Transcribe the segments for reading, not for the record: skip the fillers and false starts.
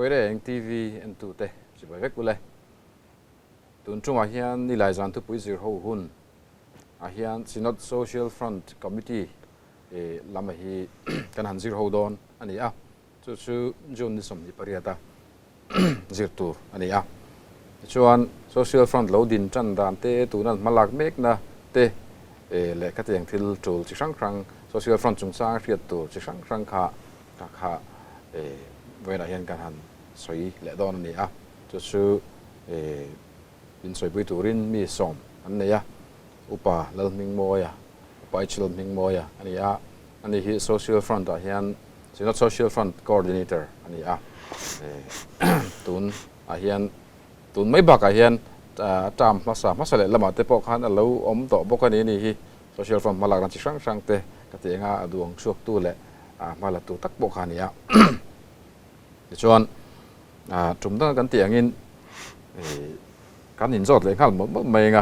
ช่วยได้เองทีวีอันตัวเตะจะไปเวกกูเลยตุนจุงอาเฮียนนี่หลายจันทุกปีสิร์หูหุ่นอาเฮียนสินอตโซเชียลฟรอนต์คอมมิตี้ลำฮีกันหันสิร์หูดอนอันนี้ชื่อจุนนิสมที่ปริยัติสิร์ตูอันนี้ชวนโซเชียลฟรอนต์เราดินจันดานเตะตัวนั้นมาหลักเมกนะเตะเละก็จะยังทิลจูจิช่างครั้งโซเชียลฟรอนต์จุงสร้างเรียดตัวจิช่างครั้งค่ะเวลาเห็นกันหันสวยเละดอนนี่จะชื่อบินสวยบุยตูรินมีสมอันนี้อุปาเล่มิงโมยอุปาอิชลมิงโมยอันนี้คือ social front เห็นสิnot social front coordinator อันนี้ตุนเห็นตุนไม่บักเห็นจำมาสเละละมาเตปอกขันเราอมต่อปอกนี้คือ social front มาหลักนั่นจิช่างเตะก็เตะงาดวงช่วงตู้แหละมาละตัวตักปอกขันนี้ชวนจุ่มตั้งกันเตียงอินการอินสอดเลยครับมันไม่ไง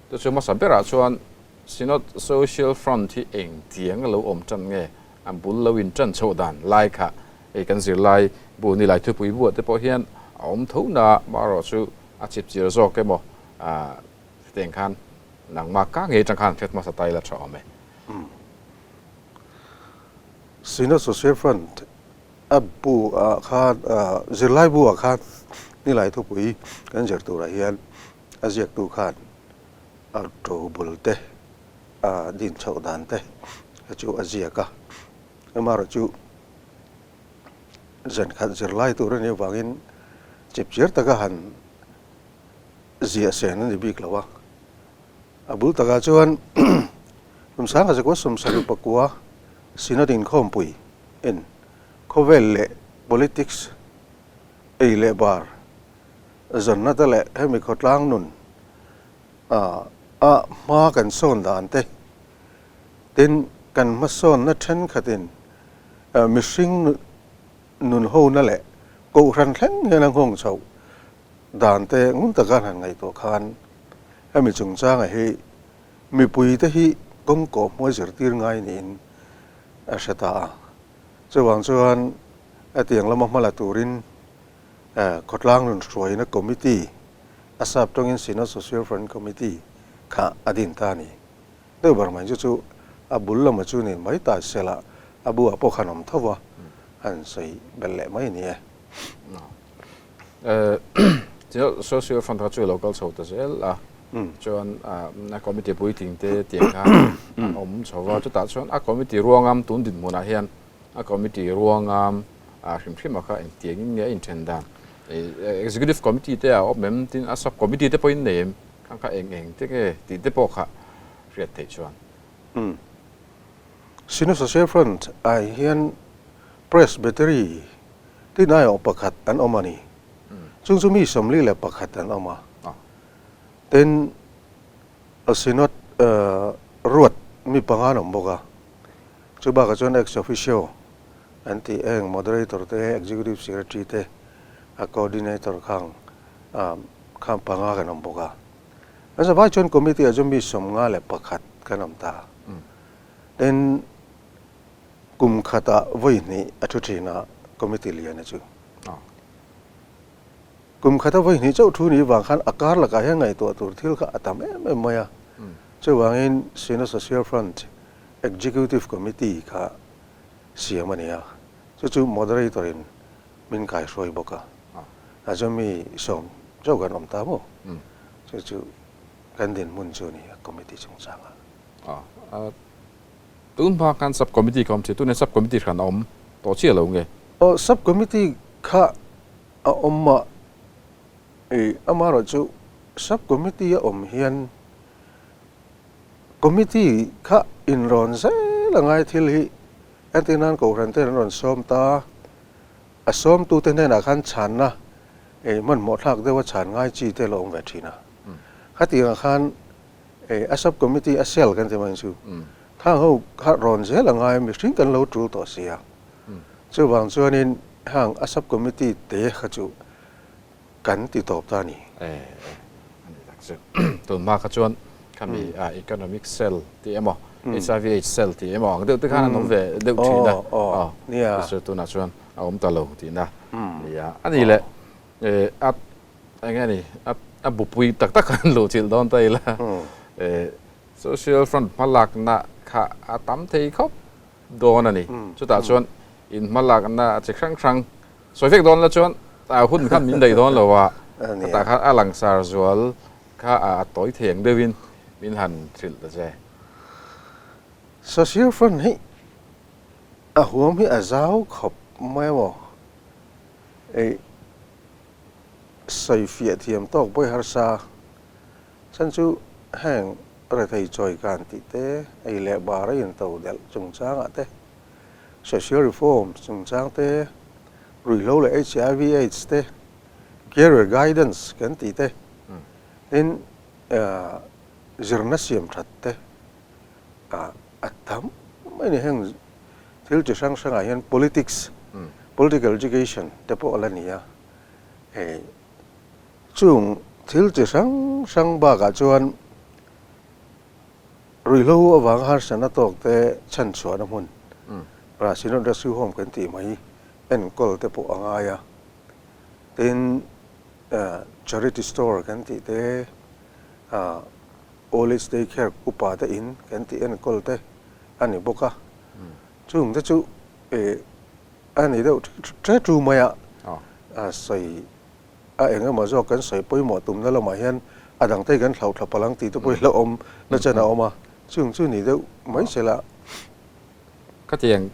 จะชวนมาสัมภาระชวนสินอตโซเชียลฟรอนต์ที่เองเตียงเราอมจันไงอันบุญเราวินจันโชดันไล่ค่ะกันสิไล่บุญนี่ไล่ทุบปุยบัวแต่พอเห็นอมทุนมารอชูอาชีพจีรโซกแกบอกเตียงคันหนังมาก้างเงจังคันเช็ดมาสไตล์ละชอบไหมสินอตโซเชียลฟรอนต์บูข้าจะไล่บัวข้านี่หลายทุกปีกันจากตัวเฮียนอาจากตัวข้าตัวบุลเตดินชาวดันเตจูอาจากะมาจูจันขัดจะไล่ตัวนี้วางินจีบเชื้อตะกหันเสียเสียนั่นดีบิกแล้ววะบุลตะกจวนผมสั่งอาจจะว่าสมสรุปกัวสินอดินข้อมปุยเอ็นKovelle politics le bar zonna tale hemi khotlang nun ma kan son dan te tin kan ma son na then khatin missing nun ho na le ko ran thleng nang hong chau dan te ngun ta kan han ngai to khan hemi chung chang hi mi pui te hi kong ko mo zir tir ngai nin asata chuanเตียงละมมาละตูรินขดล้างนุ่นสวยนะคอมมิตี้อาสาบตรงนี้สินะโซเชียลฟรอนต์คอมมิตี้ข้าอดินตานี่เดี๋ยวบางมันจู่บุลละมาจู่นี่ไม่ตายเสียละบุพวกขนมทว่าอันใส่เบลเล่ไม่เนี่ยที่ social front ก็ช่วย local ชาวตะเซลจนนักคอมมิตี้ปุยทิ้งเตียงข้าชาวว่าจะตัดชนคอมมิตี้รวงงามตุนดินมุนาเฮียนคอมมิตี้รวงงามชิมมาค่ะเองเตียงนี้อินเทนดานexecutive committee เตะออกแบบที่sub committee เตะพอยน์เนมข้างๆเองที่เกี่ยเตะพอค่ะเรียกเตะชวนสินอตโซเชียลฟรอนต์เฮียน presbytery ที่นายออกประกาศอันออกมานี่ซึ่งจะมีสมรีและประกาศอันออกมาแต่สินอตรวดมีปัญหาหนุ่มบอกว่าจะบอกกับจน ex officialอันที่เอง moderator เตะ executive secretary เตะ coordinator ข้างปังงากันนำบอกว่าแล้วสบายจน committee จะมีสมงาและประคัดกันนำตาเด่นกลุ่มขัดวัยนี้ทุกทีนะ committee เลียนจู่กลุ่มขัดวัยนี้เจ้าทุนนี้วางขันอาการละกันยังไงตัวที่เขาอาตมาไม่เจ้าวางอิน Senior Social Front Executive Committee ค่ะเสียมันเนี่ยจู่ moderator มินกายช่วยบอกว่าอาจจะมีสมเจ้ากันอมตาโมจู่กันดินมุนจูนี่คอมมิตี้จงจังตุนพากัน sub committee คอมตุนใน sub committee ขันอมต่อเชี่ยเราไงsub committee ข้าอมมาอามาเราจู่ sub committee อมเฮียน committee ข้าอินรอนเสละไงที่ลีอันที่นั่นก็รันเตอร์นนซ้อมตาซ้อมตัวเต้นในนักขันฉันนะมันหมดทักได้ว่าฉันง่ายจีเตลงเวทีนะขัดอย่างขันซับคอมมิตี้เซลกันที่มันชูถ้าเขาขัดรอนเสียละง่ายมีสิ่งกันเราจูต่อเสียจู่บางส่วนนี้ห่างซับคอมมิตี้เตะขจูกันติดต่อตานี่อันนี้ตักตัวมาขจวนคำมีeconomic cell ที่เอ็มHIV cell ที่เอ็มเดี๋ยวที่ข้าน้องเวเดี๋ยวทีนะเนี่ยตัวน่าชวน om ta lo ti na ya ani le at anga ni at bu pui tak tak kan lo chil don tai la social front malak na kha atam thei khop don ani chu ta chuan in malak na che krang soi fek don la chuan ta hun khan min dei don lo wa ta kha alang sar zual kha a toi theng devin min han thil ta che social front hi a huam hi a zau khop mai wo ei sai fia thiam tok boi har sa chan chu hang ra thei choi kan ti te ei le ba ra in to del chung chang a te social reform chung chang te rui lo le HIV AIDS te career guidance kan ti te in zirna siam that te atam mai ni hang thil chi sang a hian political education te po ala nia chung thil chi sang ba ka chuan rui lo awang har sana tok te chan chuan mun ra sino da su hom kan ti mai en kol te po anga ya tin charity store kan ti te old age day care upa te in kan ti en kol te ani boka chung te chu ani do tre tu maya sai a enga ma zo kan sai poi mo tum na lo ma hian adang te kan thlau thapalang ti to poi lo om na chana oma chung chu ni do mai sela ka tiang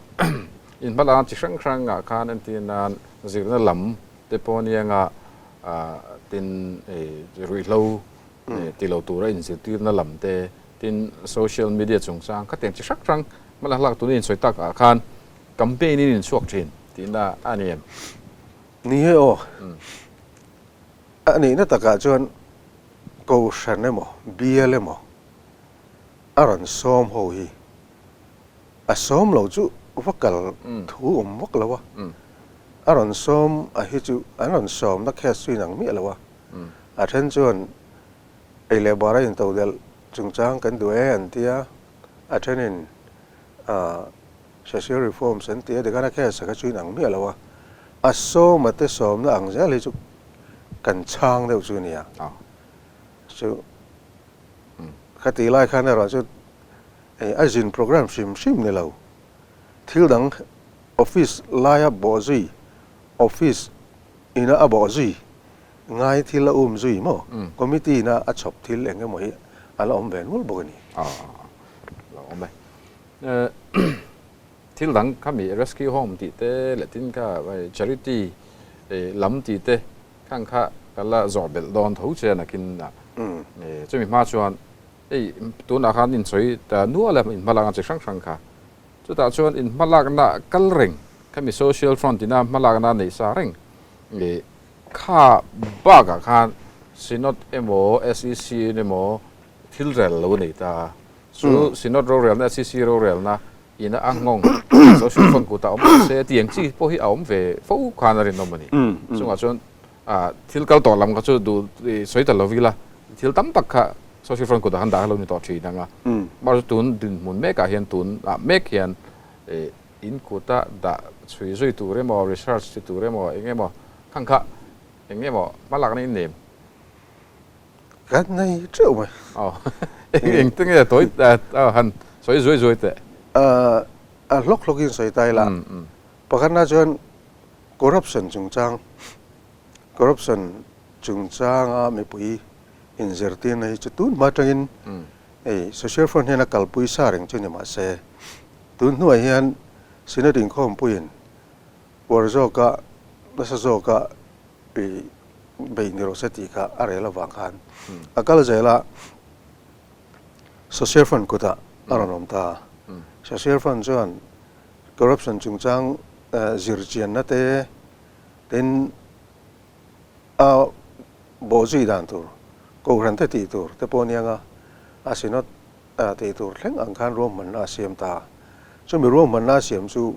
in bala chi krang a khan an tin an zirna lam te ponianga tin rui lo ti lo tu ra in zir tir na lam te tin social media chung sang ka tiang chi krang mala lak tu in soi tak a khan campaign in suak thin tin na aniam ni he o ani na taka chuan ko shan emo bl emo aran som ho hi a som lo chu vakal thu vak lawa aran som a hi chu aran som na khe sui nang mi lawa a then chuan ei le bara in to del chungchang kan du an tia a then in social reform san tia de kana khe sa ka chui nang mi lawa a som ate som na ang ja le chu kan chang deuh chu nia chu khati lai khan ra chu azin program sim ne lo thil dang office laya bozi office ina abozi ngai thil zui mo committee na a chop thil enge mo hi ala om ven mul bogani lo om be thil dang kami rescue home ti te latin ka charity lam ti te khang kha kala zobel don tho che na kin na chumi ma chuan tu na khan in choi ta nu ala in malanga che sang kha chu ta chuan in malak na kal reng kami social front ina malak na nei sa reng kha ba ga khan sinot emo SEC emo thilrel lo nei ta su sinot ro rel na SEC ro rel na ina angong social front ku ta om se tiang chi po hi om ve fo khan rin no mani chu nga chuan thil kal to lam ka chu du soi ta lo vila thil tam tak kha social front ku da han da lo ni to thi nanga mar tun din mun me ka hian tun me khian in ku ta da chui zui tu re mo research tu re mo enge mo khang kha enge mo malak ni nem kan nei treu mai eng teng e toi han soi zui te lok in soi tai la pakan na chuan corruption chung a me pui in zertin nei chutun ma tangin social front hena kalpui sa reng chu ni ma se tun nuai hian sinading khom puin warzoka nasazoka bei nirosati ka arela wangkhan akal jela social front kuta aranom ta social front chuan corruption chungchang zirchian na te tin a bozi dan tur ko ran te ti tur te ponianga asinot te tur thleng angkhan rom man na siam ta chu mi rom man na siam chu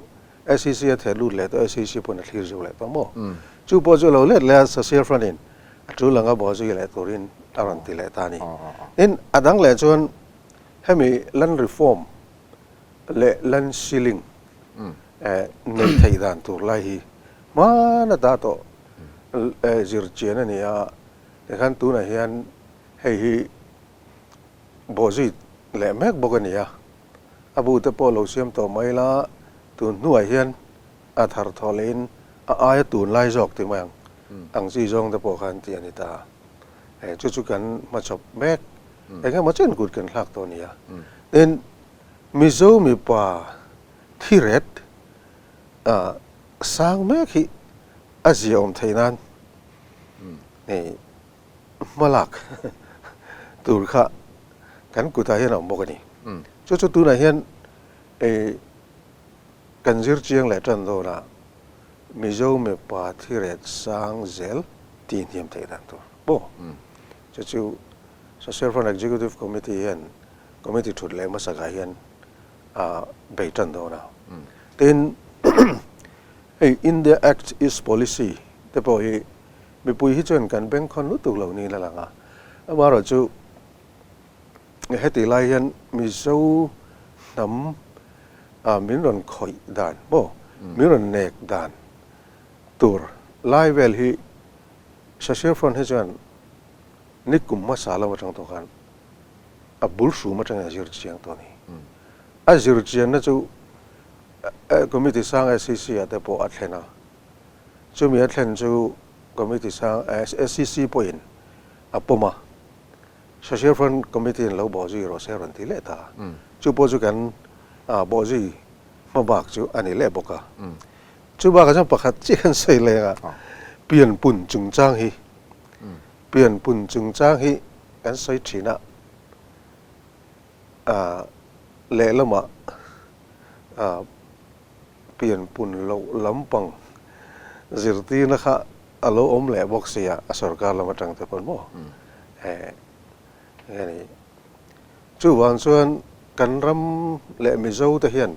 SEC the lu le to SEC pon thlir zo le to mo chu po zo lo le social front in chu langa bozi le turin aran ti le ta ni in adang le chuan hemi lan reform le lan ceiling nei thei dan tur lai hi มาหน้าตาโตจิรเจียนนี่อ่ะในขั้นตัวไหนยันให้บอจิแหลมแม็กบอกกันนี่อ่ะอาบูตะโปโลเซียมโตไม่ละตัวหน่วยยันอาธาร์ทอเลนอายตูนไล่จอกที่เมืองอังซีจงตะโปขันที่อันนี้ตาจุดกันมาชอบแม็กไอ้แค่มาเช่นกุดกันหลักตัวนี้อ่ะเด่นมิโซมีป่าที่เร็ดสร้างแม็กที่อาเซียมไทยนั้นนี่มาหลักตูร์ข้ากันกุตาเห็นเอาบอกกันนี่จุดตัวไหนเห็นกันจิรเจียงแหละจันโดนะมิโซมีป่าที่เร็ดสร้างเซลตีนเทียมไทยนั้นตัวโบจุดSocial Front Executive Committee เห็น Committee ชุดเล็กมาสักเห็นเบจันโดนะแต่India Act is policy แต่พอมีปุยที่จนกันเป็นคนรู้ตัวเหล่านี้แล้วล่ะว่าเราจะให้ตีไล่ยันมีเจ้าน้ำมีรอนคอยด่านบ่มีรอนเนกด่านตัวไล่เวลที่ Social Front ให้จนนี่กลุ่มมาสาลมาจังตัวกันบุลสูมาจังอาจิรเจียงตัวนี้อาจิรเจียงนั่นจู่คอมมิตี้สร้าง SCC แต่พออัดเลนะจู่มีอัดเลนจู่คอมมิตี้สร้าง SCC พออินปมา Social Front Committee เราบอกจู่เราเสียรันทีเล่ตาจู่พอจู่กันบอกจู่มาบักจู่อันนี้เล่บอกกันจู่บักกันประคัดเจียนใส่เลยอ่ะเปลี่ยนปุ่นจุงจ้างฮีเปลี่ยนปุ่นจุงจ้างฮีกันใส่ชีนะเละละมาเปลี่ยนปุ่นเราล้ำปังจิรตีนะคะอารมณ์เละบอกเสียสรการละมาจังแต่ปนโมนี่จู่วันส่วนกันรำเละมิโซตะเฮียน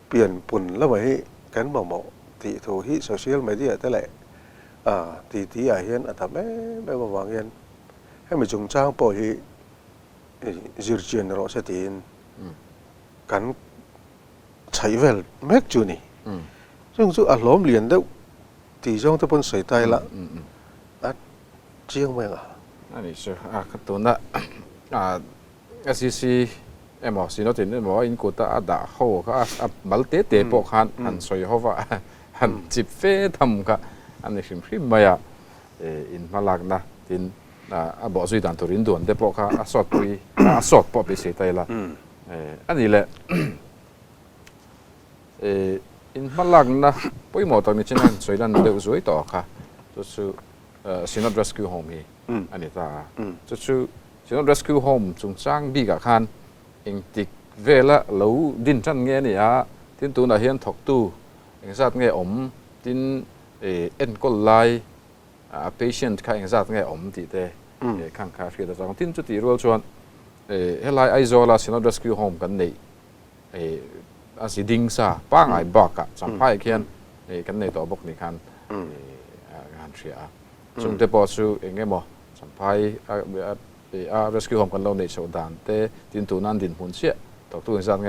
เปลี่ยนปุ่นละมาให้กันบ่เหมาะที่โทรฮิโซเชียลมีเดียแต่แหละที่อาเฮียนทำไม่มาวางเฮียนให้มันจงจ้างปล่อยจิรเจียนเราเสตีนกันใช้เวลแม็กจูนี่ซึ่งจู่อารมณ์เรียนได้ที่จงตะปนใส่ใจละเจียงไหมอ่ะอันนี้ใช่ตัวนั้นSCC มอสิโนตินมออินกูตาด่าเขาก็บัลเตปกหันสวยเขาว่าหันจิบเฟทำก็อันนี้คือพิมพ์มาอินมาลักนะทินบอกสุดดันตุรินด่วนเดปกสอดปุยสอดปอไปเสียใจละอันนี้แหละอินมาลักนะปุยหมอตอนนี้เช่นนั้นสวยดันเดือดสวยต่อค่ะจุดชื่อSinod Rescue Home ฮีอันนี้ตาจุดชื่อ Sinod Rescue Home จุงจ้างบีกับคันเองติดเวลาเราดินจันเงี้ยนี่ทินตัวน่ะเฮียนถกตู้เองสัตว์เงี้ยทินเอ็นก็ไล่patient ค่ะเองสัตว์เงี้ยติดข้างๆคือแต่ตอนทินจุดที่รู้ชวนเฮลัยไอโซลา Sinod Rescue Home กันนี่อาศิดิงซาป้างไอบอกอะสัมภาษณ์เขียนกันในตัวบกนี่คันงานเสียซึ่งเดปอสูเองไงบ่สัมภาษณ์rescue home กันเราในโซดานแต่ทินตัวนั้นดินหุ่นเสียตกตัวเองสัตว์ไง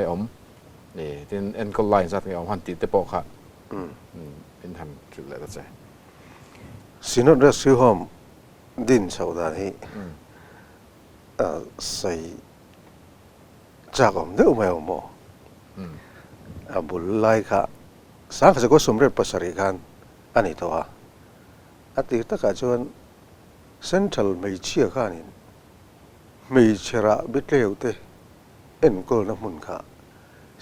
ทินเอ็นก็ไล่สัตว์ไงหันติดเดปอค่ะเป็นทำจุดเลยก็ใช่ Sinod Rescue Home ดินโซดานนี้ใส่จากเนื้อไม่หมอบุลไลค่ะสังเกตก็สมเด็จพระสัริกันอันนี้ตัวอาทิตย์ตะการชวนเซ็นทรัลไม่เชื่อข้านี่ไม่เชื่อบิดเลี้ยวเตะเอ็นก็น้ำมันค่ะ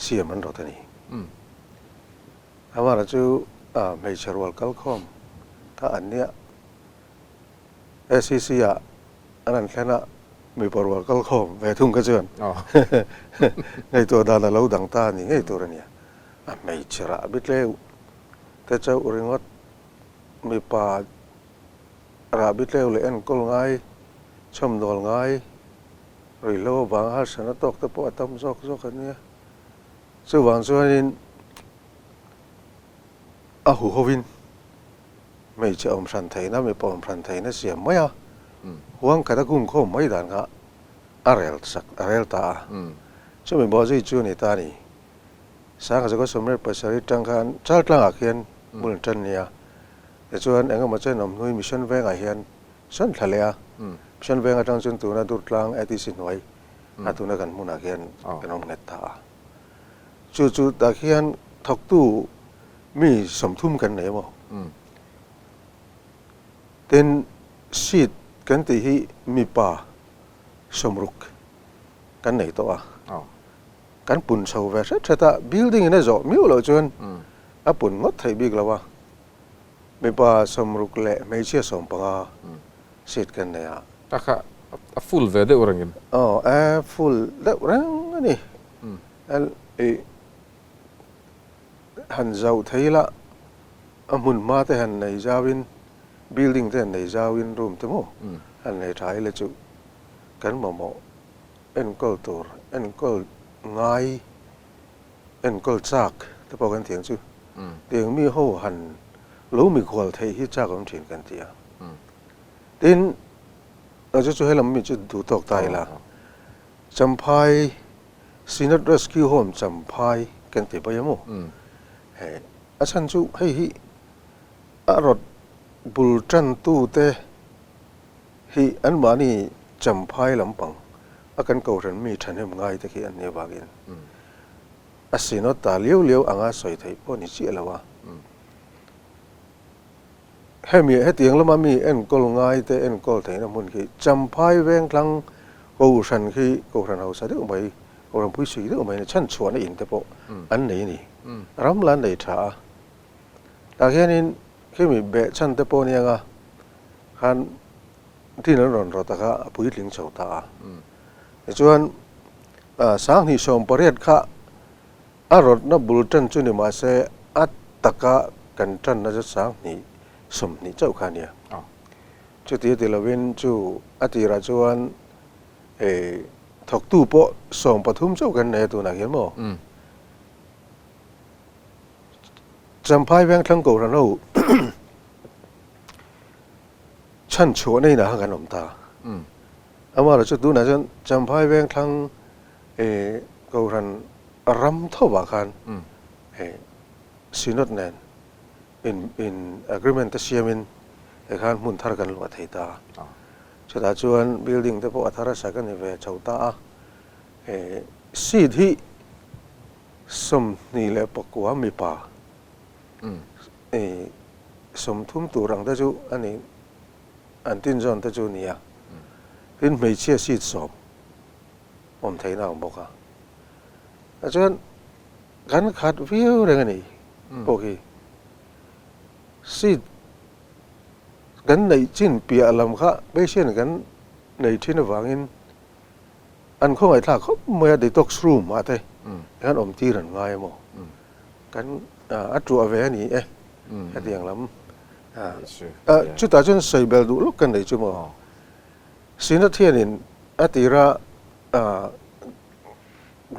เสียมันรอท่านี้ว่าเราจะไม่เชื่อว่ากัลคอมถ้าอันเนี้ยSCC อันนั้นแค่น่ะมีปรวัติกัลคอมเวทุงกระเจินไงตัวดาราเราดังตานี่ไงตัวเนี่ยไม่เชื่อบิดเลี้ยวแต่เจ้าอุริงวัดมีป่าราบิดเลี้ยวเลยเอ็นก็ง่ายชมดอลง่ายหรือเราบางฮัสนะตกแต่พอทำซอกกันเนี่ยส่วนส่วนนี้หูฮวินไม่เชื่ออมสันไทยนะไม่ปอมสันไทยนะเสียไม่ห่วงกระตะกุ่งเขาไม่ด่านก็อะไรสักอะไรตาช่วยบอกสิจูนี่ตานี่สร้างก็สมเด็จพระสัริจังการชาติล่างเขียน บุญจันเนี่ยแต่ส่วนเองก็มาเจอหนุ่มนุ้ยมิชชั่นเวงไอเฮียนฉันทะเลมิชชั่นเวงอาจารย์จนตัวนั้นดูกลางไอที่สินไว้อาตัวนั้นกันมุนักเฮียนกันน้องเน็ตตาจู่ๆตะเฮียนทักตู้มีสมทุ่มกันไหนมั้งเต็นชีดกันที่มีป่าสมรุกกันไหนตัวกันปุ่นเสาเวสแต่ถ้า building เนี่ยจะมีอะไรจนปุ่นงดไทยบิ๊กแล้ววะไม่ป่าสมรุกเละไม่เชื่อสมปะชีดกันเนี่ยอะค่ะfull verde orangen full เด็กรังนี่หันเจ้าไทยละมุนมาแต่หันในจาวิน building แต่ในจาวินรูมทั้งหมดหันในไทยเลยจุกันหมอเอ็นก็ตัวเอ็นก็ง่ายเอ็นก็จักแต่พอกันเถียงจุเถียงมีหัวหันรู้มีควอลไทยที่จักกันเถียงกันเถียงดินเราจะช่วยให้เราไม่จุดดูตกใจละจำพายซีนัทเรสคิวโฮมจำพายกันเถียงไปยังมั้งอาจารย์จุให้อารมณ์บุลจันตู้เตฮีอันมานี่จำพายลำปังอาการเก่าฉันมีฉันยังง่ายแต่ที่อันนี้บากินอาศินตาเลี้ยวอ่างอาศัยไทยพวกนี้เชื่อแล้วว่าให้มีให้เตียงแล้วมามีเอ็นกอลง่ายแต่เอ็นกอลไทยน้ำมันคือจำพายแวงครั้งเก่าฉันคือเก่าฉันเอาใส่ได้ออกไปเก่าฉันผู้สื่อได้ออกไปฉันชวนอินแต่พวกอันนี้นี่รำลันได้ท่าแต่แค่นี้แค่มีเบะฉันแต่พวกนี้ก็ฮันที่นั่นเราตะก้าผู้หญิงชาวตาส่วนสางที่ชมประเทศข้าอารมณ์นับบุญจันทร์จุนิมาเสอัตตะกะกันจันทร์นัจสางนี่สมนี่เจ้าข้าเนี่ยจุดที่เดลวินจูอติราจวนถกตู้โปส่งปฐุมเจ้ากันในตัวนักเห็นมั้งจำพายแวงทั้งกูรันเอาฉันชวนในหน้ากันอมตาอามาเราจะดูนะจนจำพายแวงทั้งกูรันรำเท่าบากันสินอดแนนin agreement ที่เชื่อมินการมุนทาร์กันลวดให้ตาชุดอาจวน building ที่พวกอัธราชกันนี่เวชาวตาสิ่งที่สมนี่แหละปกว่ามีป่าสมทุ่มตัวรังตะจูอันนี้อันตินจอนตะจูนี่อ่ะเป็นไม่เชื่อสิ่งสมผมไทยน่าบอกอ่ะอาจารย์การขาดวิวเรื่องนี้โอเคสิ่งกันในจินเปียลำค่ะไม่เช่นกันในที่นวังอินอันเขาไม่ท่าเขาเมื่อได้ตกสูมมาเถอะงั้นอมตีรันง่ายมั้งกันอัตราเวนี่ที่อย่างลำจุดตาจนใส่เบลดูลูกกันได้จุ่มสิ่งที่เทียนินอัติระ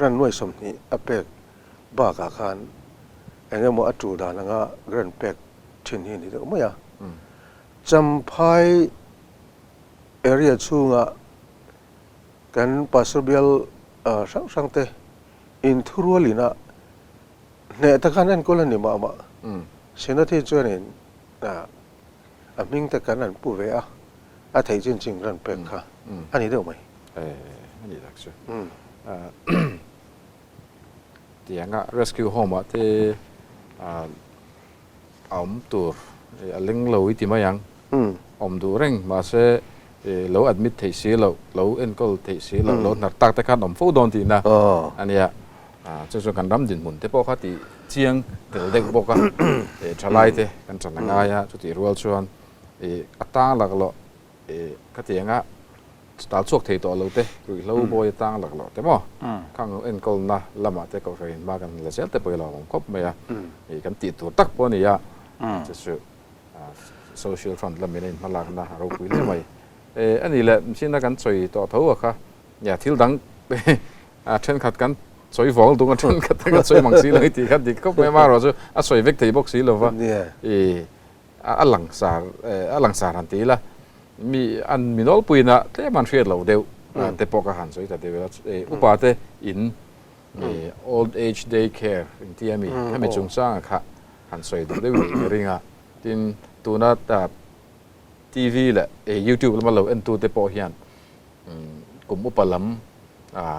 รันน่วยสมนี้อเปกบ้ากาคานเองก็มั่วอัตราดานังะรันเปกเช่นนี้นี่ก็ไม่ยาจำพายเอริอาชูงะกันปัสเบลสังเตอินทุรัวลินะเนี่ยตะการนั้นก็เลยนี่มาเช่นที่จวนนี่มิงตะการนั้นผู้เวอะไทยจริงๆรันเป็กค่ะอันนี้ได้ไหมอันนี้ได้สิที่ยังก็ rescue home ที่อมตัวเล็งเราที่มายังอมดูเร่งมาเสเราอัดมิดที่สีเราเอ็นก็ที่สีเราหนักตักแต่การอมฟูดอนที่นะอันนี้จะส่วนการรำดินหมุนที่พวกเขาที่เชียงเด็กเด็กพวกเขาชะไลเตกันจันง่ายจุดที่รัวชวนอัตตาหลักเราก็ที่ยังก็สตาร์ทช่วงที่ตัวเราเตหรือเราบอยตั้งหลักเราแต่ว่าข้างเอ็นก็น่ะละมาแต่ก็เห็นมากันแล้วเสร็จแต่ไปเราครบไหมกันติดตัวตักพวกนี้จะสื่อsocial front ละไม่ได้มาลากนะเราคุยเรื่องไหมอันนี้แหละสิ่งนั้นกันช่วยต่อเท่าอะค่ะอย่าทิ้งดังเช่นขัดกันช่วยฟ้องตรงกันเช่นขัดกันช่วยมังสีเลยที่ขัดที่ก็ไม่มาเราจะช่วยเวกที่บอกสีเราว่าอันหลังสารอันตีละมีอันมีน้อยปุยนะแต่มันเชื่อเราเดียวแต่ปกหันช่วยแต่เดียวอุปาเตอินold age day care ที่มีให้มีจงสร้างค่ะ หันสวยดูได้วิ่งเรื่องอ่ะที่ตัวนั้นแต่ทีวีแหละYouTube แล้วมาเราเอ็นตัวเตปอเฮียนกลุ่มอุปลัม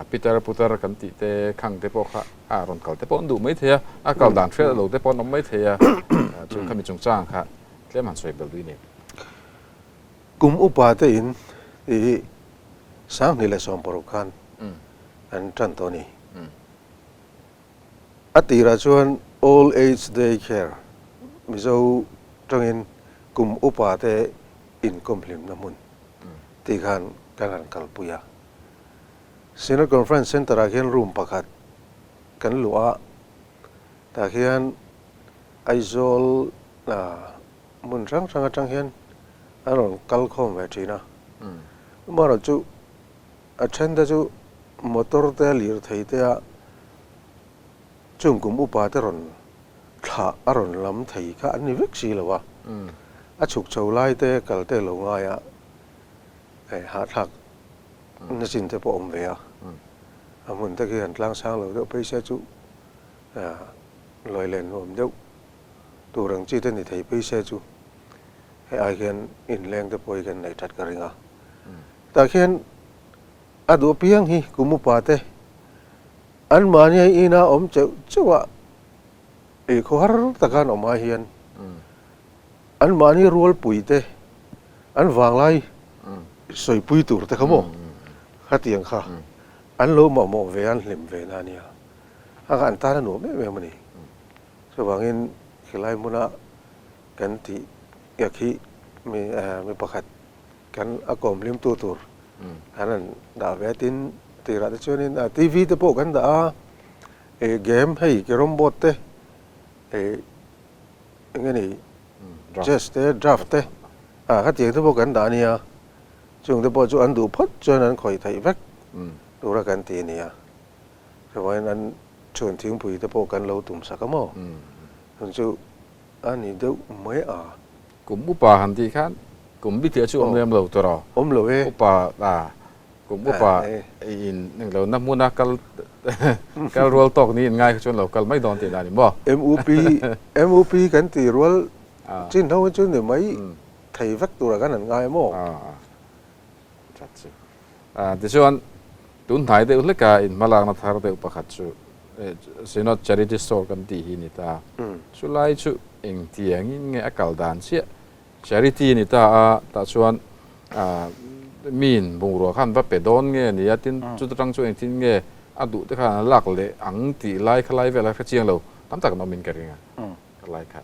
ปีเตอร์พุตเตอร์กันติเตขังเตปอค่ะรอนเก่าเตปอนดูไม่เทียเก่าด่านเฟลเราเตปอนไม่เทียจุดขมิจงจ้างค่ะเรื่องมันสวยแบบนี้เนี่ยกลุ่มอุปาเตอินที่สร้างนี่แหละสมปรุกันอันจันตัวนี้อติราชวน Old Age Day Care มิโซตรงนี้กลุ่มอุปาเตอินคอมพลีมน้ำมันที่การการกัลปุยา Senior Conference Center อาเขียนรูมประคัดกันหลัวแต่เขียนไอโซลมุนช่างจังเขียนอารมณ์กัลคอมเวทีนะมาเราจูอาเช่นเดจูมอเตอร์เตลีร์ไทยเตียจุงกุมอุปาเตรอนถ้าอารมณ์ลำไทยก็อันนี้วิกซีเลยวะอาฉุกเฉาไล่เตะกัลเตะลงง่ายอ่ะหาทักนั่นสินเตะปอมเวียอามุนตะเกียนล้างช้างเราเดี๋ยวไปเสียจูลอยเล่นผมเดี๋ยวตัวรังจีเต้นไทยไปเสียจูให้อาเขียนอินแรงเตะปอยกันในทัดกระริงอ่ะแต่เขียนอาดูเพียงฮีกุมุปาเตอันมาเนี่ยอีน่าอมเจ้าว่าเขาหาตะการออกมาเฮียนอันมานี่รัวปุ๋ยเตอันวางไล่สวยปุ๋ยตัวแต่เขาบอกข้าเตียงข้าอันโลมาโมเวียนเหลิมเวนานี่อาการตาหนูไม่มันนี่สว่างเงินขี้ไล่มุนะกันที่อยากขี้มีประคัดกันอากรมเลี้ยมตัวอันนั้นดาวเวตินตีรัตชนินทีวีเตปกันดาเกมให้กรมบทเตเงี้ยนี่เจสเตดราฟเตข้าเตียงเตปกันดานี่ช่วงเตปจูอันดูพัดจนนั้นคอยไทยแวกดูรักันตีนี่แต่ว่านั้นชวนทิ้งปุ๋ยเตปกันเราตุ่มสักมั่งจู่อันนี้เดี๋ยวไม่กลุ่มอุปาหันทีขั้นกลุ่มวิทยาชูอมเรียมเราตัวเราอุปากลุ่มอุปาอินหนึ่งเราน้ำมูนักกัลรัวตอกนี่ง่ายจนเรากัลไม่โดนตีได้นี่บ่ MOP กันตีรัวจินเท่าจนเดี๋ยวไม่ไทยฟักตัวกันนั่นง่ายมั้งชัดสิที่ส่วนตุนไทยเดี๋ยวเล็กอินมาลางนัทฮาร์เดี๋ยวอุปขัดชูสินอตจาริจิสโตกันตีหินิตาสุไลชูเองที่อย่างนี้เงี้ยกัลดานเสียจาริตีนิตาแต่ส่วนมีนบุงรัวขันว่าเป็ดโดนเงี้ยนี่ตินจุดตั้งช่วยทิ้งเงี้ยดูที่ข้าหลักเลยอังตีไล่ขไล่เวลาข้าเชียงเราตั้งแต่กันน้องมินกันเองขไล่ข้า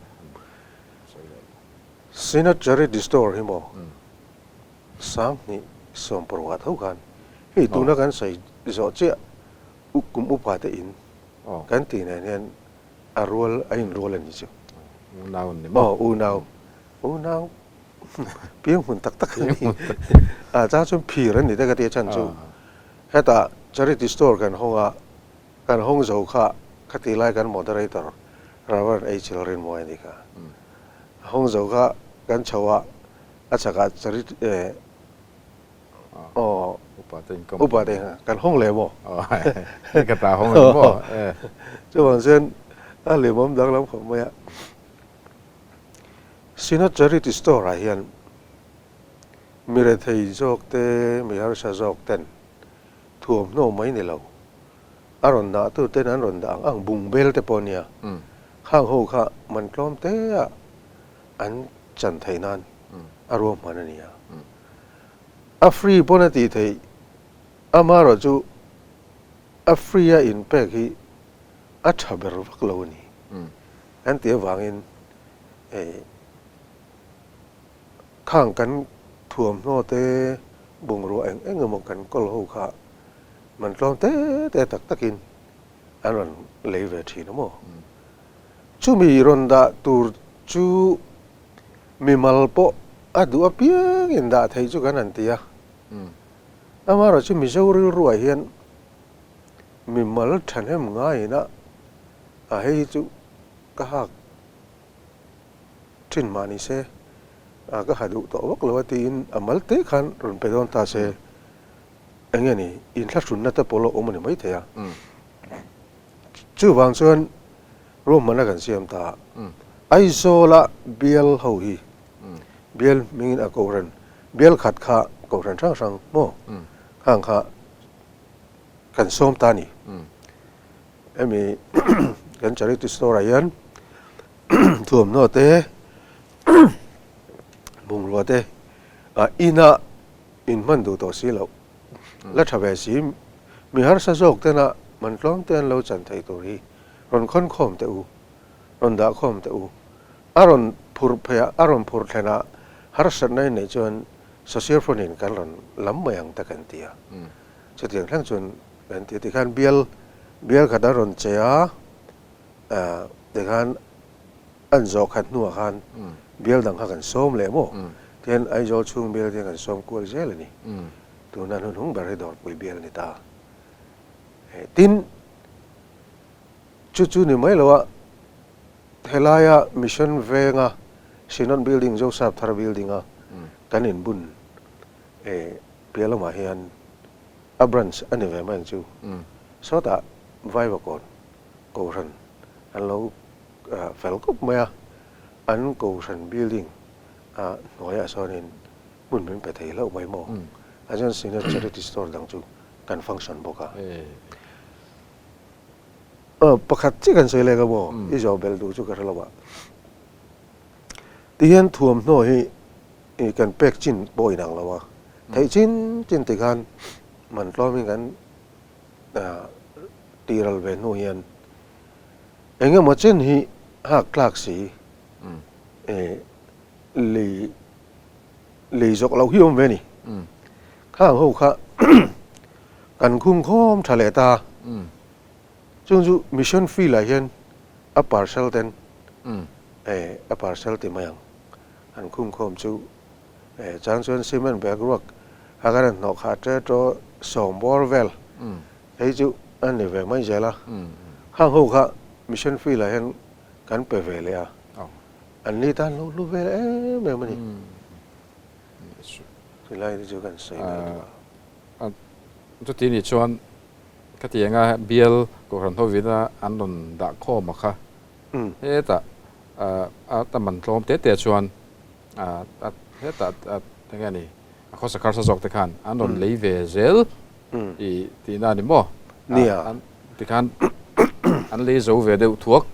สินอตจาริจิสโตร์หิมอสังนี่สมประวัติเท่ากันเฮ้ยตัวนักการใส่จอดเจ้ากุมอุปาเตอินกันตีเนี่ยรัวไอ้รัวเลยนี่จ้ะนาวนี่อูนาวเพียงหุ่นตักนี่จ้าชมผีรันนี่ได้ก็เดียชันจูให้ตาจาริติสโตร์กันห้องเจ้าข้าตีไล่กันมอเตอร์ไรเตอร์ราวันไอชิลเรนมวยนี่ค่ะห้องเจ้ากันชาวอาชากาจาริตอุปาเตกันห้องเลวบ่กระตาห้องเลวบ่เจ้าวันเส้นเลวมันดังแล้วผมไม่สินะจาริติสโตร์อะไรยันมีเรื่องที่จอกเตมีอะไรจะจอกเต้นท่วมโน้ไม่เนี่ยเราอารมณ์ด่าตัวเต้นอารมณ์ด่าบุงเบลเตปเนียข้างหูข้ามันกล้อมเตะอันจันไทยนั้นอารมณ์มันเนี่ยฟรีปนตีไทยมาเราจูฟรีอินเปกีชับเบอร์ฟักโลนี่อันที่วางอินข้างกันท่วมโน้เตบุงรัวเองมองกันก็รู้ค่ะมันร้องเตะตักกินอันนั้นเลวทีนะมั้งชูมีรอนดาตูชูมีมัลโปดูอภิยินดาไทยจูกันนั่นที่มาเราชูมีเจ้าเรื่องรวยเฮียนมีมัลทันให้มึงง่ายนะให้จูก็หักทิ้งมานี่เสก็หาดูตัวว่าเราว่าที่อินมัลเตขันรุนไปโดนตาเสเงี้ยนี่อินทัศน์นัตโปโลอมันไม่เทียชื่อบางส่วนร่วมมันกันเสียมตา ai zo la bial ho hi bial mingin a ko ran bial khat kha ko ran sang sang mo hang kha kan som ta ni emi kan charity store yan thuam no te bung lo te ina in man du to si lo la thawe si mi har sa jok te na man tlom ten lo chan thai to ri ron khon khom te u ron da khom te u aron phur phaya aron phur thena har san nai nei chon social front in kan ron lam mayang ta kan tia chetiang thlang chon kan ti khan bial khada ron chea de khan an zo khat nu khan bial dang kha kan som le mo ten ai zo chung bial ten kan som kual zel ni tu nan hun hung bar dor pui bial ni ta tin chu ni mai lo helaya mission venga sinon building zo sap thar building a kan in bun bial ma hian abrans ani ve man chu so ta vai ba kon ko ran an lo fel kup maya an ko ran building noya sonin mun min pe thei lo mai mo ajan senior charity store dang chu kan function boka pakhat chi kan sei le ga bo I jo bel du chu ka lo ba tian thuam no hi kan pek chin boi dang lo wa thei chin ti kan man lo mi kan tiral ve no hian enga mo chen hi ha klak si li jok lo hiom ve ni khang ho kha kan khung khom thale ta chung chu mission fee la hian a parcel ten a parcel ti mayang an khung khom chu chang chuan cement bag ruak agaran no kha tre to som bor vel ei chu an ni ve mai jela khang ho kha mission fee la hian kan pe ve le a an ni tan lu ve me mani thì lại thì kan sei chu ti ni chuan ka ti nga bial ko ran ho vida an don da kho ma kha he ta ta man tlom te chuan he ta nga ni a kho sa kar sa jok te khan an don lei ve zel ti na ni mo nia ti khan an lei zo ve de thuak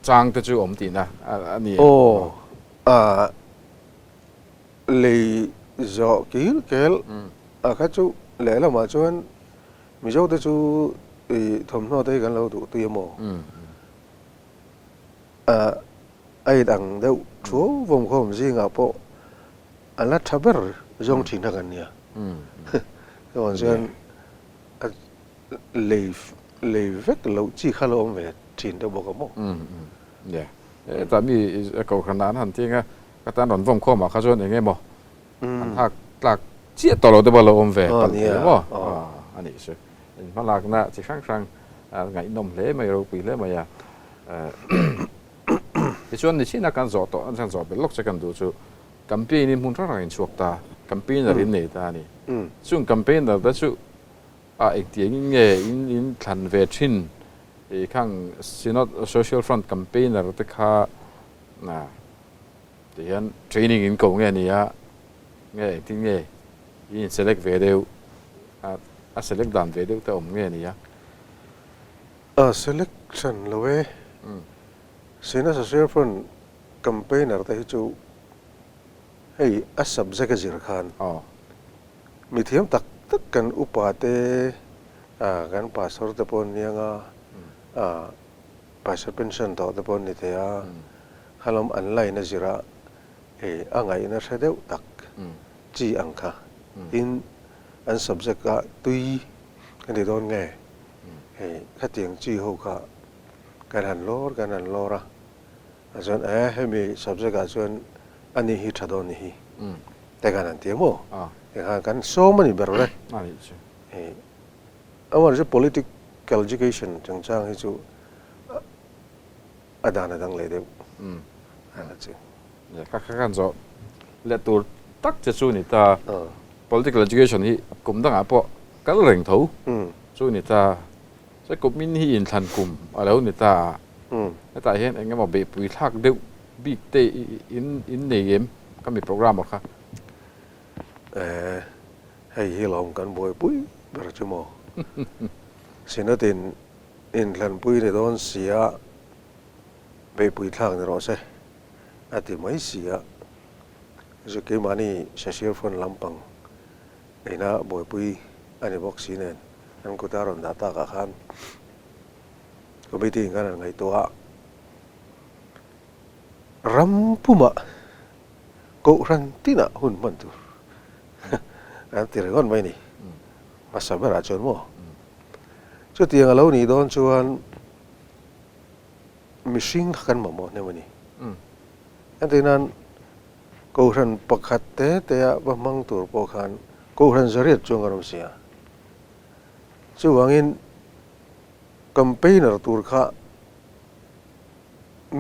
chang te chu om ti na ani lei zo kil kel kha chu le la ma chuan mi zo te chu thom no te kan lo du tu mo ai dang deu chu vong khom jinga po ala thaber jong thin na kan nia kon chuan lei vek lo chi kha lo om ve thin te bo ka mo ta mi ko khanan han ti nga ka tan don vong khom ma kha chuan enge mo an hak tlak chia to lo de ba lo om ve pan ni mo ani se in malak na chi sang ngai nom le mai ro pi le mai ya ti chuan ni china kan zo to an sang zo be lok che kan du chu campaign in mun ra in chuak ta campaign rin nei ta ni chung campaign da chu ek tiang nge in thlan ve thin khang sinot social front campaigner te kha na ti hian training in ko nge ni ya nge ti nge in select ve deu a select dan ve deu ta om nge ni ya selection lo we sina social front campaigner te chu hey a subject zir khan mi thiam tak kan upa te kan pastor te pon nianga pastor pension to te pon ni te a halom online na zira angai na sedeu tak chi angkha in an subject ka tui kan ti don nge kha tiang chi ho kha kan han lor azon hemi subject a chuan ani hi thadon ni hi te kan an tiang mo kan so mani ber le ani chu our political education chang hi chu adana dang le deu ana chu ka kan zo le tur tak che chu ni ta political education hi kum dang a po kal reng tho chu ni ta se kum min hi in than kum a lo ni ta แต่เห็นเองก็มาเบบปุ๋ยทักเดือบิ๊กเตอินเนเกมก็มีโปรแกรมหมดครับให้เฮลองกันบ่อยปุ้ยบาร์จุโมสินะตินอินหลันปุ้ยในตอนเสียเบบปุ๋ยทักในรถเสอาทิไม่เสียจะเกี่ยมันนี่เสียฟันลำปังไอ้น่ะบ่อยปุ้ยอันนี้บอกสิเนนนั่นก็ตารอนดาตากะขันก็ไม่ทิ้งกันไงตัวรำปุ่มะกูรันตินะหุ่นมันตัวอันที่เรื่องไม่นี่มาสับเวลาจนมั้งจุดที่เรานี่โดนชวนมิชิงกันมาหมดเนี่ยวันนี้อันที่นั้นกูรันประคัตเตะแต่บางมังตัวพวกขันกูรันจะเรียกจงอารมณ์เสียช่วงนี้แคมเปญร์ตัวข้า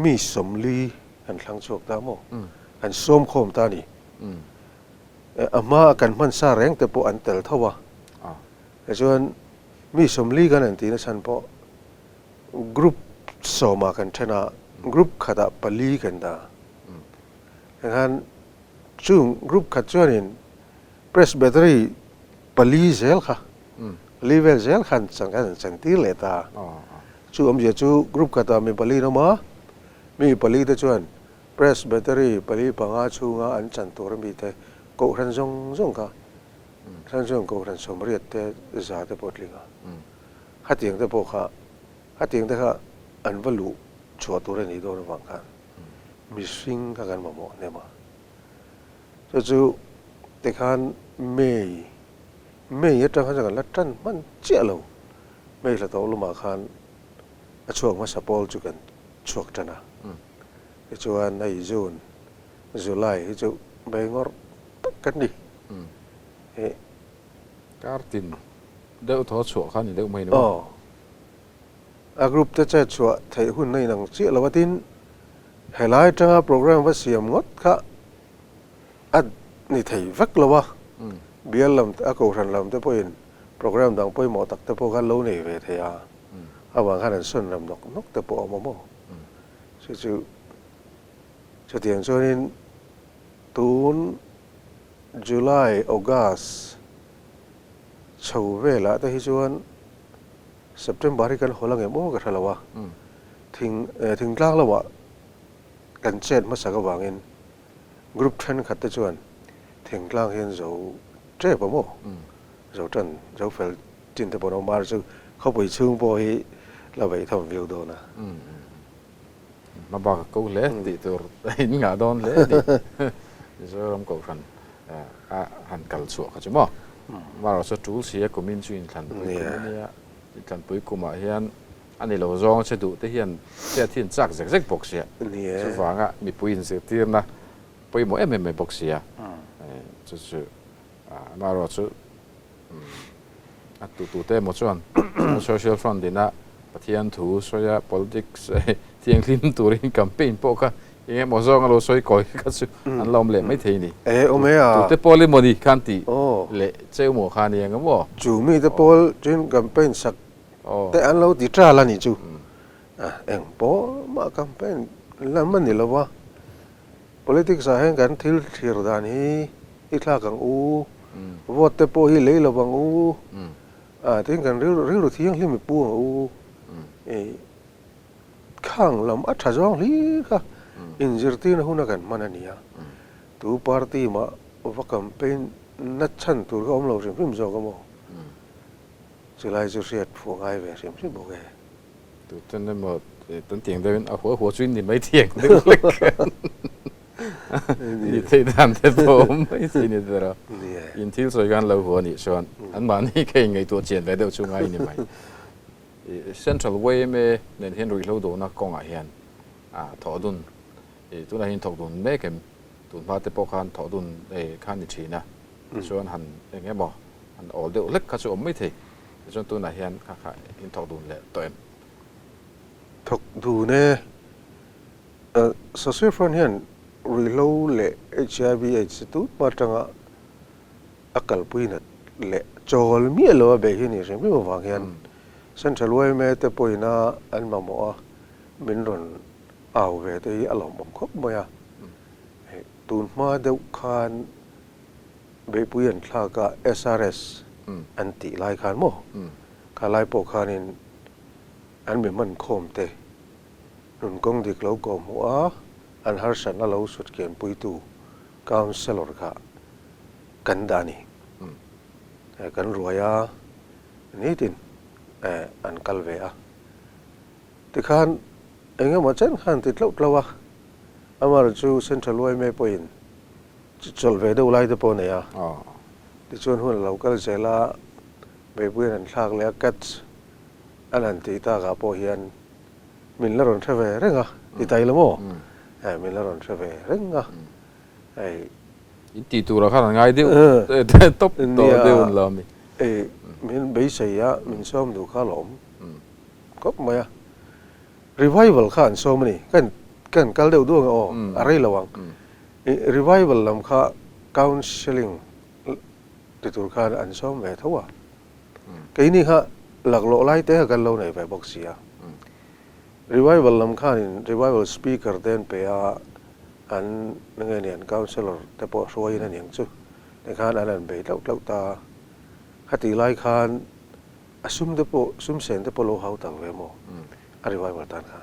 มีสมลีอันหลังโชคตามอันส้มโคมตานี่อามากันมันซาแรงแต่พออันเตลเท่าวะแต่ส่วนมีสมลีกันอันที่นั่นฉันพอกรุ๊ปสมากันชนะกรุ๊ปขัดปลีกันดาดังนั้นช่วงกรุ๊ปขัดจวนนี้เพรสเบตรีปลีเซลค่ะลีเวลเซลขันสังกันสังที่เลตาช่วงจะช่วงกรุ๊ปขัดมีปลีน้มามีปลีแต่จวนเพรสเบตรีปลีปังอาชูงาอันจันตัวมีแต่กูรันซงค่ะรันซงกูรันสมเรียดแต่จ่าแต่ปวดลิงอ่ะฮัตยังแต่พวกข้าฮัตยังแต่ข้าอันวัลุชัวตัวนี้โดนวางกันมิสิงกันมาหมดเนี่ยมาจู่ๆแต่ขันไม่ยัดขันจังกันลัดจันมันเจ้าเราไม่ละตัวลงมาขันช่วงมาสปอลจุกันช่วงจันนะช่วงในจูนจุลัยจู่ไปงอกันดิการตินเดี๋ยวทอดชัวขันนี่เดี๋ยวไม่รู้กรุ๊ปจะชัวไทยหุ่นในหนังเสียแล้วว่าตินไฮไลท์จังโปรแกรมว่าเสียมงดค่ะอัดนี่ไทยฟักแล้ววะเบียร์ลำกูรันลำแต่พอเห็นโปรแกรมดังพอหมอตักแต่พอกันรู้ในเวทีอาบางขนาดส่วนลำนกแต่พอมาโม่จะเตียงส่วนนี้ตุนจุลายออกัสชาวเวลาแต่ที่ส่วนเซปเทมบาร์กันหัวหลังเงี้ยโม่กันแล้ววะถึงกลางแล้ววะกันเจ็ดมาสักวางเงินกรุ๊ปทันขัดแต่ส่วนถึงกลางเห็นเราเจ็บปะโม่เราจันเราเฟลจินแต่ปนอมาซึ่งเขาไปช่วงพอให้เราไปทำวิวโดนะมาบอกกูเลยติดตัวหินงาโดนเลยดิจะรำกูรันหันกัลชัวเขาจะมั้งว่าเราจะจูเสียกูมินช่วยทันเนี่ยทันปุ้ยกูมาเฮียนอันนี้เราจองเสดูแต่เฮียนเสียที่จักจักปกเสียสุฟังอ่ะมีปุ้ยเสียที่นะปุ้ยหมดไม่ปกเสีย就是มาเราจะตัวเต้หมดส่วน social front ดีนะประเทศทูส่วน politics ที่ยังคลิมตัวเองcampaign พวกก็ยังหมดส่วนเราช่วยก่อยก็สุอันเราเล่ไม่ทีนี่โอเมอ่ะตัวเต้พอลิมดีคันตีเละเจ้าหมูคันยังก็บ่จู่มีแต่พอจินcampaignสักแต่อันเราติดจ้าละนี่จู่พอมาcampaignแล้วมันนี่ละวะ politics สายกันที่ระดับนี้อีกครั้งอูวอดแต่พอฮิเลยระวังอูถึงกันเรื่องที่ยังลิมิปูอูข้างลำอัดจ้องลีค่ะอินเจอร์ตีนะหุ่นกันมันนี่อ่ะตัวพาร์ตี้มาว่าแคมเปญนัดฉันตัวก็อมเราเสียงพิมพ์จอกมั้งจะไล่จะเสียดฝัวไงเว้ยเสียงพิมพ์บอกไงตัวจนได้หมดต้นเตียงได้เป็นหัวจุนนี่ไม่เตียงเล็กนี่ที่ทำแต่ผมไม่สินี่เด้ออินทิลสวยกันเราหัวนี่ส่วนอันมานี่แค่ยังไงตัวเจียนได้เดี๋ยวช่วงไงนี่ไหมCentral Way เมื่อเห็นรุ่ยเราโดนนักกองอาเฮียนถอดุนตัวนั้นเห็นถอดุนแม่เก็มตุนพาเตปอคันถอดุนคันนิชีนะส่วนหันอย่างเงี้ยบอกหันออกเดี๋ยวเล็กข้าชมไม่ทีส่วนตัวนั้นเห็นข้าเห็นถอดุนแหละตัวเองถอดุนเนี่ยsocial front เห็นรุ่ยเราเละ HIV AIDS ตัวมาจังอักลปุยนัดเละจอลมีอะไรวะเบย์นี่ใช่ไหมบอกว่าเห็นเส้นทางลอยแม้แต่ปอยน่าอันมาหมอ มินรอนเอาเวทีอารมณ์ผมครบไหมอ่ะตูนมาเดวคานเบปุยันทากา SRS อันติไลคานโมคาไลปกคานินอันมีมันโคมเตนุนกงดิกเราก็มัวอันฮาร์สันเราสุดเกียนปุยตูกาวเซลอร์ค่ะกันดานีกันรวยอ่ะนี่ตินอันกัลเวียที่ขันเองก็มาเช่นขันติดเล่าเล่าวะอามาร์จูเซ็นทรัลไวไม่พออินจลเวดูไลต์ปนเนี่ยที่ชวนหุ่นเราก็เจล่าไปเพื่อนทากเลี้ยกัดอันนั้นที่ตากาโปเฮียนมินละรอนเทเวเร่งอ่ะที่ไทยละโม่มินละรอนเทเวเร่งอ่ะอินตีตัวเราขนาดไงเดียวตบต่อเดียวเรามีมินไม่ใช่ยะมินซ้อมดูข้าหลอมก็ไม่อะ revival ข้าอันซ้อมนี่กันกัลเดียวด้วยอ๋ออะไรระวังrevival ลำข้า counseling ติดตัวข้าอันซ้อมแบบเท่าว่าก็นี่ข้าหลักโลไล่เตะกันเราในแบบบอกเสีย revival ลำข้านี่ revival speaker เดินไปอันนั่นไงเนี่ย counselor แต่พอช่วยนั่นเองจู่ในข้าอันนั้นไปเล่าตาขัดไล่ข้าซุ่มแต่พอซุ่มเซนแต่พอโลหะต่างเวโมrevival ต่างข้า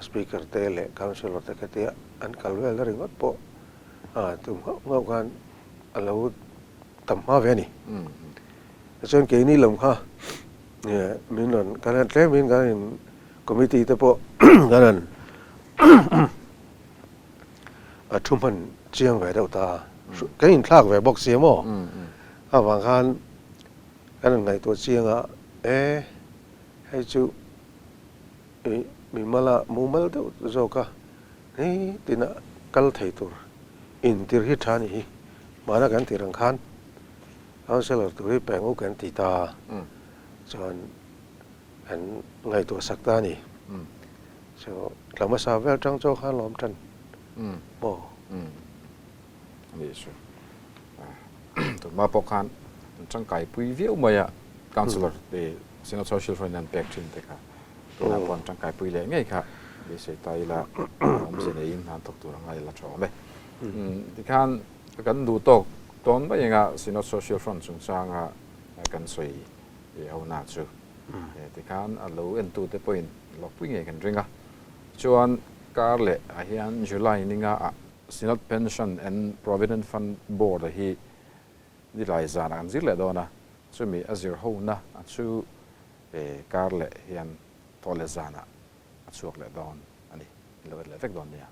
speaker เตะเล่ counselor แต่ก็เตะอันกัลเวลแล้วริงก็พอตุ่มเงากันเราทำมาเวนี่ส่วนเกนี่ลำข้าเนี่ยมินนั่นการนั้นแท้มินการคอมมิตี้แต่พอการนั้นทุ่มพันเจียงไว้เดาตาก็ยินทากไว้บอกเสียมั้งบางครั้งการนั้นไงตัวเจียงให้จูมีมาละมูมาละเดาโจก้านี่ตินะกัลไทตัวอินทิริธานีมาละกันติรังคันเอาเสลอตัวที่แปลงอุกันติตาจนอันไงตัวสักตานี่so เรามาสาวเวลจังโจ้ข้าล้อมจันโม่นี่สิตัวมาปกคันจังไก่ปุยวิวมาอ่ะ counselor เดสิน social fund and back ชินเด็กค่ะตัวนักบอลจังไก่ปุยเลยไงค่ะเดี๋ยวเสียใจละผมเสียในอินทานตกตัวไงละชอบไหมที่ขันกันดูตกตอนไปยังไงสิน social fund สงสารกันสวยเอาหน้าจูที่ขันเราเอ็นตัวเตปอินหลอกวิ่งกันจริงอ่ะชวนการเล่อาเฮียนจุลัยนี่ไงสิน pension and provident fund board ที่นี่หลายจานกันสิเล่ดอนะช่วยมีอาศัยหูนะช่วยการเล่เฮียนทอเลจานะช่วยเล่ดอนอันนี้เราเล่เฟกดอนเนี่ย